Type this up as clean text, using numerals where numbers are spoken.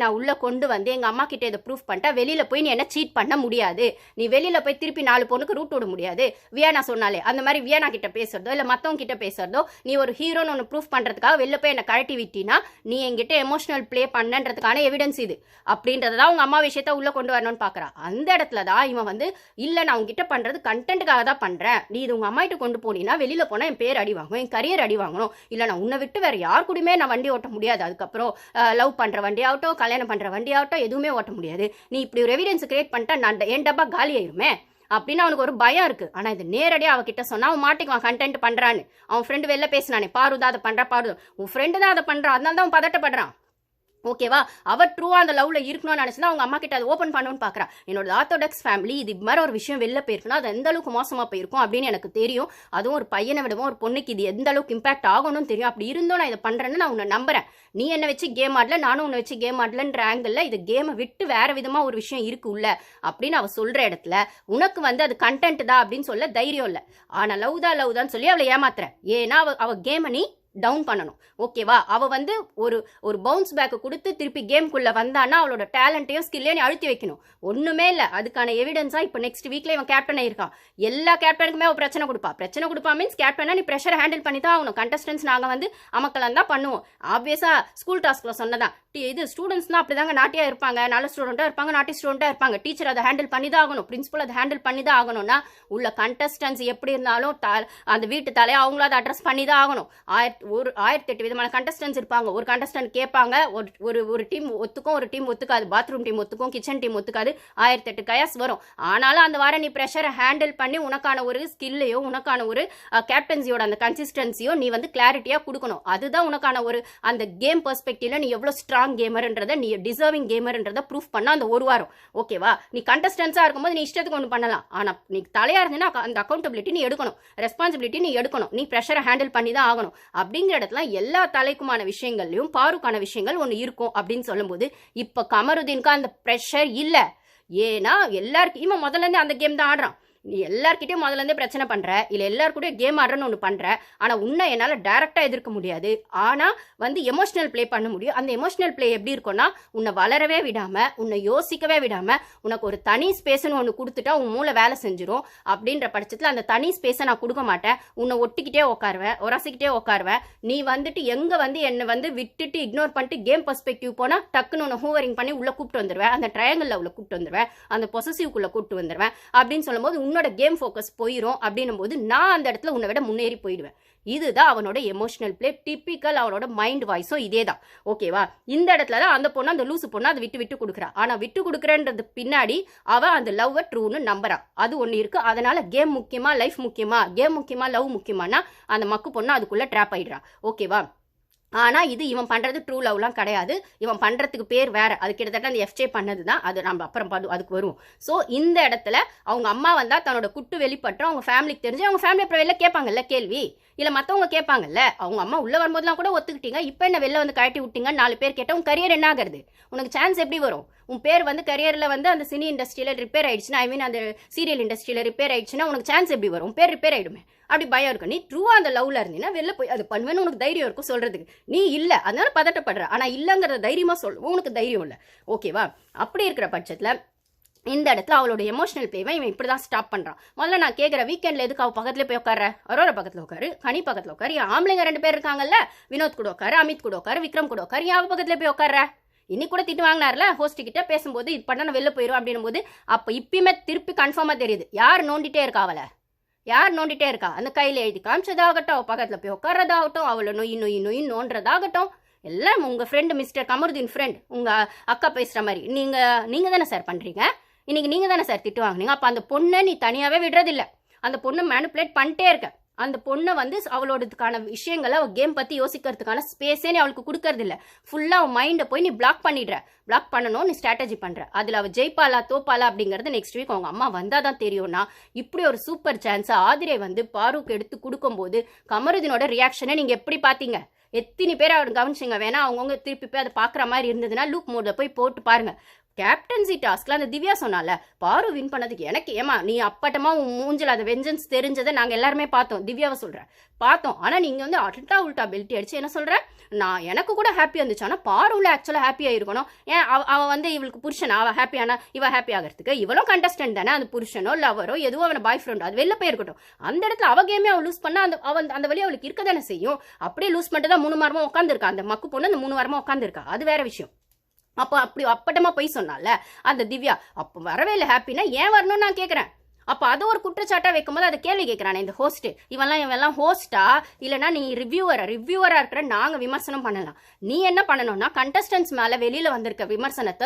நான் உள்ள கொண்டு வந்து எங்க அம்மா கிட்ட இதை ப்ரூஃப் பண்ணிட்டா வெளியில போய் நீ என்ன சீட் பண்ண முடியாது. நீ வெளியில போய் திருப்பி 4 பொண்ணுக்கு ரூட் விட முடியாது. வியானா சொன்னாலே அந்த மாதிரி வியானா கிட்ட பேசுறதோ இல்ல மத்தவங்க கிட்ட பேசுறதோ நீ ஒரு ஹீரோன்னு ஒன்று ப்ரூஃப் பண்றதுக்காக வெளில போய் என்ன கழட்டி விட்டினா நீ என்கிட்ட எமோஷனல் பிளே பண்ணன்றதுக்கான எவிடன்ஸ் இது அப்படின்றதான் உங்க அம்மா விஷயத்த உள்ள கொண்டு வரணும்னு பாக்குறா. அந்த இடத்துல தான் இவன் வந்து இல்ல நான் உங்ககிட்ட பண்றது கண்டென்ட்டுக்காக தான் பண்றேன். நீ இது உங்க அம்மா கிட்ட கொண்டு போனீங்கன்னா வெளியில போனா என் பேர் அடி வாங்கும், என் கரியர் அடி வாங்கணும். இல்ல நான் உன்னை விட்டு வேற யார் கூடயுமே நான் வண்டி ஓட்ட முடியாது. அதுக்கப்புறம் லவ் பண்ற வண்டி ஆகட்டும் கல்யாணம் பண்ற வண்டி ஆகட்டும் எதுவுமே ஓட்ட முடியாது. நீ இப்படி ஒரு எவிடன்ஸ் கிரியேட் பண்ணிட்டா நான் என் டப்பா காலி ஆயிருமே அப்படின்னு அவனுக்கு ஒரு பயம் இருக்கு. ஆனா இது நேரடியாக அவகிட்ட சொன்னா அவன் மாட்டிக்குவான் கண்டென்ட் பண்றான்னு. அவன் ஃப்ரெண்டு வெளில பேசினானே பாரு தான் அதை பண்றா, பாரு உன் ஃப்ரெண்டு தான் அதை பண்றான், அதனால தான் அவன் பதட்டப்படுறான். ஓகேவா? அவ ட்ரூவா அந்த லவ்ல இருக்கணும்னு நினைச்சுன்னா அவங்க அம்மா கிட்ட அதை ஓப்பன் பண்ணணும்னு பாக்குறா. என்னோட ஆர்த்தோடாக்ஸ் ஃபேமிலி இது மாதிரி ஒரு விஷயம் வெளில போயிருக்குன்னா அது எந்த அளவுக்கு மோசமா போயிருக்கும் அப்படின்னு எனக்கு தெரியும். அதுவும் ஒரு பையனை விடவும் ஒரு பொண்ணுக்கு இது எந்த அளவுக்கு இம்பாக்ட் ஆகணும்னு தெரியும். அப்படி இருந்தோம் நான் இதை பண்றேன்னு நான் உன்னை நம்புறேன். நீ என்ன வச்சு கேம் ஆடல, நானும் உன்னை வச்சு கேம் ஆடலன்ற ஆங்கிள் இது கேமை விட்டு வேற விதமா ஒரு விஷயம் இருக்கு உள்ள அப்படின்னு அவ சொல்ற இடத்துல உனக்கு வந்து அது கண்டென்ட் தான் அப்படின்னு சொல்ல தைரியம் இல்லை. ஆனா லவ் தான் சொல்லி அவளை ஏமாத்துற. ஏன்னா அவ கேமை நீ டவுன் பண்ணணும். ஓகேவா? அவ வந்து ஒரு பவுன்ஸ் பேக் கொடுத்து திருப்பி கேம்குள்ள வந்தான்னா அவளோட டேலண்ட்டையும் ஸ்கில்லையும் நீ அழுத்தி வைக்கணும். ஒண்ணுமே இல்லை. அதுக்கான எவிடன்ஸா இப்போ நெக்ஸ்ட் வீக்ல இவன் கேப்டன் ஆயிருக்கான். எல்லா கேப்டனுக்குமே அவ பிரச்சனை கொடுப்பா மீன்ஸ் கேப்டனா நீ ப்ரெஷரை ஹேண்டில் பண்ணி தான் ஆகணும். கண்டஸ்டன்ஸ் நாங்க வந்து அமக்கலாம் தான் பண்ணுவோம். ஆப்வியஸா ஸ்கூல் டாஸ்க்ல சொன்னதான் இது ஸ்டூடெண்ட்ஸ் தான் அப்படிதாங்க நாட்டியா இருப்பாங்க, நல்ல ஸ்டூடெண்டா இருப்பாங்க, நாட்டி ஸ்டூடெண்டா இருப்பாங்க. டீச்சர் அதை ஹேண்டில் பண்ணி தான் ஆகணும், பிரின்சிபல் அதை ஹேண்டில் பண்ணி தான் ஆகணும்னா உள்ள கண்டஸ்டன்ஸ் எப்படி இருந்தாலும் அந்த வீட்டு தலையை அவங்களும் அதை அட்ரஸ் பண்ணி தான் ஆகணும். 1008 விதமான கண்டஸ்டன்ஸ் இருப்பாங்க. ஒரு கண்டஸ்டன்ட் கேட்பாங்க, ஒரு டீம் ஒத்துக்கும், ஒரு டீம் ஒத்துக்காது, பாத்ரூம் டீம் ஒத்துக்கும், கிச்சன் டீம் ஒத்துக்காது, 1008 கயாஸ் வரும். ஆனாலும் அந்த வாரம் நீ ப்ரெஷரை ஹேண்டில் பண்ணி உனக்கான ஒரு ஸ்கில்லையோ உனக்கான ஒரு கேப்டன்சியோட அந்த கன்சிஸ்டன்சியோ நீ வந்து கிளாரிட்டியா கொடுக்கணும். அதுதான் உனக்கான ஒரு அந்த கேம் பெர்ஸ்பெக்டிவ்ல நீ எவ்வளவு ஸ்ட்ராங் கேமர்ன்றதை நீ டிசர்விங் கேமர்ன்றதை ப்ரூஃப் பண்ண அந்த ஒரு வாரம். ஓகேவா? நீ கண்டஸ்டன்ஸா இருக்கும்போது நீ இஷ்டத்துக்கு ஒன்று பண்ணலாம். ஆனா நீ தலையா இருந்தீங்கன்னா அந்த அக்கௌண்டபிலிட்டி நீ எடுக்கணும், ரெஸ்பான்சிபிலிட்டி நீ எடுக்கணும், நீ ப்ரெஷரை ஹேண்டில் பண்ணி தான் ஆகணும். அப்படிங்கிற இடத்துல எல்லா தலைக்குமான விஷயங்கள்லயும் பாருக்கான விஷயங்கள் ஒன்று இருக்கும் அப்படின்னு சொல்லும்போது இப்ப கமருதீனுக்கு அந்த ப்ரெஷர் இல்ல. ஏன்னா எல்லாருக்கும் இவன் முதல்ல இருந்து அந்த கேம் தான் ஆடுறான். நீ எல்லார்கிட்டயும் முதல்ல இருந்தே பிரச்சனை பண்ற, இல்ல எல்லாருக்கூடயும் கேம் ஆடுறன்னு ஒன்று பண்ற. ஆனா உன்னை என்னால டைரக்டா எதிர்க்க முடியாது. ஆனா வந்து எமோஷனல் பிளே பண்ண முடியும். அந்த எமோஷனல் பிளே எப்படி இருக்கும்னா உன்னை வளரவே விடாம, உன்னை யோசிக்கவே விடாம, உனக்கு ஒரு தனி ஸ்பேஸ்ன்னு ஒன்று கொடுத்துட்டா உன் மூளை வேலை செஞ்சிடும். அப்படின்ற பட்சத்துல அந்த தனி ஸ்பேஸை நான் கொடுக்க மாட்டேன். உன்னை ஒட்டிக்கிட்டே உட்காருவேன், உரசிக்கிட்டே உட்காருவேன். நீ வந்துட்டு எங்க வந்து என்னை வந்து விட்டுட்டு இக்னோர் பண்ணிட்டு கேம் பெர்ஸ்பெக்டிவ் போனா டக்குன்னு உன்னை ஹூவரிங் பண்ணி உள்ள கூப்பிட்டு வந்துருவேன், அந்த ட்ரையாங்கிள் உள்ள கூப்பிட்டு வந்துருவேன், அந்த பொசசிவ்க்குள்ள கூப்பிட்டு வந்துருவேன். அப்படின்னு சொல்லும்போது உன்னோட கேம் ஃபோக்கஸ் போயிடும். அப்படின்னும் போது நான் அந்த இடத்துல உன்னை விட முன்னேறி போயிடுவேன். இதுதான் அவனோட எமோஷனல் பிளே. டிப்பிக்கல் அவனோட மைண்ட் வாய்ஸும் இதே தான். ஓகேவா? இந்த இடத்துல தான் அந்த பொண்ணு அந்த லூசு பொண்ணு அதை விட்டு கொடுக்குறா. ஆனா விட்டு கொடுக்குறேன்றது பின்னாடி அவ அந்த லவ் ட்ரூன்னு நம்புறா. அது ஒண்ணு இருக்கு. அதனால கேம் முக்கியமா லைஃப் முக்கியமா, கேம் முக்கியமா லவ் முக்கியமானா அந்த மக்கு பொண்ணு அதுக்குள்ள ட்ராப் ஆயிடுறா. ஓகேவா? ஆனா இது இவன் பண்றது ட்ரூ லவ்லாம் கிடையாது. இவன் பண்றதுக்கு பேர் வேற. அது கிட்டத்தட்ட அந்த எஃப்ஜே பண்ணதுதான். அது நம்ம அப்புறம் அதுக்கு வருவோம். சோ இந்த இடத்துல அவங்க அம்மா வந்தா தன்னோட குட்டு வெளிப்பட்டு அவங்க ஃபேமிலிக்கு தெரிஞ்சு அவங்க ஃபேமிலி அப்புறம் வெளில கேட்பாங்கல்ல கேள்வி, இல்ல மத்தவங்க கேட்பாங்கல்ல. அவங்க அம்மா உள்ள வரும்போதுலாம் கூட ஒத்துக்கிட்டீங்க, இப்ப என்ன வெளில வந்து கழட்டி விட்டீங்க 4 பேர் கேட்டா உன் கரியர் என்ன ஆகுறது? உனக்கு சான்ஸ் எப்படி வரும்? உன் பேர் வந்து கரியர்ல வந்து அந்த சினி இண்டஸ்ட்ரியில ரிப்பேர் ஆயிடுச்சுன்னா, ஐ மீன் அந்த சீரியல் இண்டஸ்ட்ரியில ரிப்பேர் ஆயிடுச்சுன்னா உனக்கு சான்ஸ் எப்படி வரும்? பேர் ரிப்பேர் ஆயிடுமே. அப்படி பயம் இருக்கும். நீ ட்ரூவா அந்த லவ்ல இருந்தீங்கன்னா வெளில போய் அது பண்ணுவேன்னு உனக்கு தைரியம் இருக்கும் சொல்றதுக்கு. நீ இல்ல, அதனால பதட்டப்படுற. ஆனா இல்லங்கிறத தைரியமா சொல்லுவோம், உனக்கு தைரியம் இல்ல. ஓகேவா? அப்படி இருக்கிற பட்சத்துல இந்த இடத்துல அவளோட எமோஷனல் பிளேவை இவன் இப்படிதான் ஸ்டாப் பண்றான். முதல்ல நான் கேட்கிற வீக்கெண்ட்ல எதுக்கு அவ பக்கத்துல போய் உட்கார? அரோரா பக்கத்துல உட்காரு, ஹனி பக்கத்துல உட்காரு, ஆம்பளைங்க 2 பேர் இருக்காங்கல்ல, வினோத் கூட உட்காரு, அமித் கூட உட்காரு, விக்ரம் கூட உட்காரு, அவ பக்கத்துல போய் உட்கார. இன்னைக்கு கூட திட்டு வாங்கினார்ல ஹோஸ்ட் கிட்ட பேசும்போது இது பண்ண நான் வெளில போயிடும் அப்படின்னும் போது அப்ப இப்பயுமே திருப்பி கன்ஃபார்மா தெரியுது யார் நோண்டிட்டே இருக்கா. அவளை யார் நோண்டிட்டே இருக்கா? அந்த கையில எழுதி காமிச்சதாகட்டும், அவ பக்கத்துல போய் உட்காரதாகட்டும், அவளை நொய் நோன்றதாகட்டும், எல்லாம் உங்க ஃப்ரெண்ட் மிஸ்டர் கமருதீன் ஃப்ரெண்ட் உங்க அக்கா பேசுற மாதிரி நீங்க தானே சார் பண்றீங்க. இன்னைக்கு நீங்க தானே சார் திட்டு வாங்குனீங்க. அப்ப அந்த பொண்ணை நீ தனியாவே விடுறதில்ல. அந்த பொண்ணை மேனிபுலேட் பண்ணிட்டே இருக்க. அந்த பொண்ணை வந்து அவளோடதுக்கான விஷயங்களை அவள் கேம் பற்றி யோசிக்கிறதுக்கான ஸ்பேஸே நீ அவளுக்கு கொடுக்கறது இல்லை. ஃபுல்லாக அவள் மைண்டை போய் நீ பிளாக் பண்ணிடுற. பிளாக் பண்ணணும் நீ ஸ்ட்ராட்டஜி பண்ணுற. அதில் அவள் ஜெயிப்பாளா தோப்பாளா அப்படிங்கிறது நெக்ஸ்ட் வீக் அவங்க அம்மா வந்தால் தான் தெரியும்னா இப்படி ஒரு சூப்பர் சான்ஸை ஆதிரை வந்து பாரூக் எடுத்து கொடுக்கும்போது கமருதீனோட ரியாக்ஷனை நீங்கள் எப்படி பார்த்தீங்க? எத்தனை பேர் அவர் கவனிச்சிங்க? வேணா அவங்கவுங்க திருப்பி போய் அதை பார்க்குற மாதிரி இருந்ததுன்னா லூப் மோடில் போய் போட்டு பாருங்க. கேப்டன்சி டாஸ்க்ல அந்த திவ்யா சொன்னால பாரு வின் பண்ணதுக்கு எனக்கு ஏமா நீ அப்பட்டமா உன் மூஞ்சில் அது வெஞ்சன்ஸ் தெரிஞ்சதை நாங்க எல்லாருமே பார்த்தோம். திவ்யாவை சொல்றேன் பார்த்தோம். ஆனா நீங்க வந்து அல்டா உல்டா பெல்ட் அடிச்சு என்ன சொல்ற, நான் எனக்கு கூட ஹாப்பியா இருந்துச்சு, ஆனா பாருல ஆக்சுவலா ஹாப்பியா இருக்கணும். ஏன் அவ வந்து இவளுக்கு புருஷனா, அவ ஹாப்பியானா இவ ஹாப்பி ஆகிறதுக்கு, இவளும் கண்டஸ்டன்ட் தானே, அந்த புருஷனோ லவரோ எதுவோ அவன பாய் ஃப்ரெண்டோ அது வெளில போயிருக்கட்டும். அந்த இடத்துல அவ கேமே அவ லூஸ் பண்ணா அந்த வழி அவளுக்கு இருக்க தானே செய்யும். அப்படியே லூஸ் பண்ணிட்டு தான் 3 வாரமா உட்காந்துருக்கா அந்த மக்கு பொண்ணு, அந்த 3 வாரமா உட்காந்துருக்கா, அது வேற விஷயம். அப்போ அப்படி அப்பட்டமா போய் சொன்னால அந்த திவ்யா, அப்போ வரவே இல்லை ஹாப்பினா ஏன் வரணும்னு நான் கேட்குறேன். அப்போ அதை ஒரு குற்றச்சாட்டா வைக்கும்போது அதை கேள்வி கேட்குறானே இந்த ஹோஸ்ட், இவெல்லாம் ஹோஸ்டா இல்லைனா நீ ரிவ்யூவரா இருக்கிற நாங்கள் விமர்சனம் பண்ணலாம். நீ என்ன பண்ணணும்னா கண்டஸ்டன்ஸ் மேலே வெளியில் வந்திருக்க விமர்சனத்தை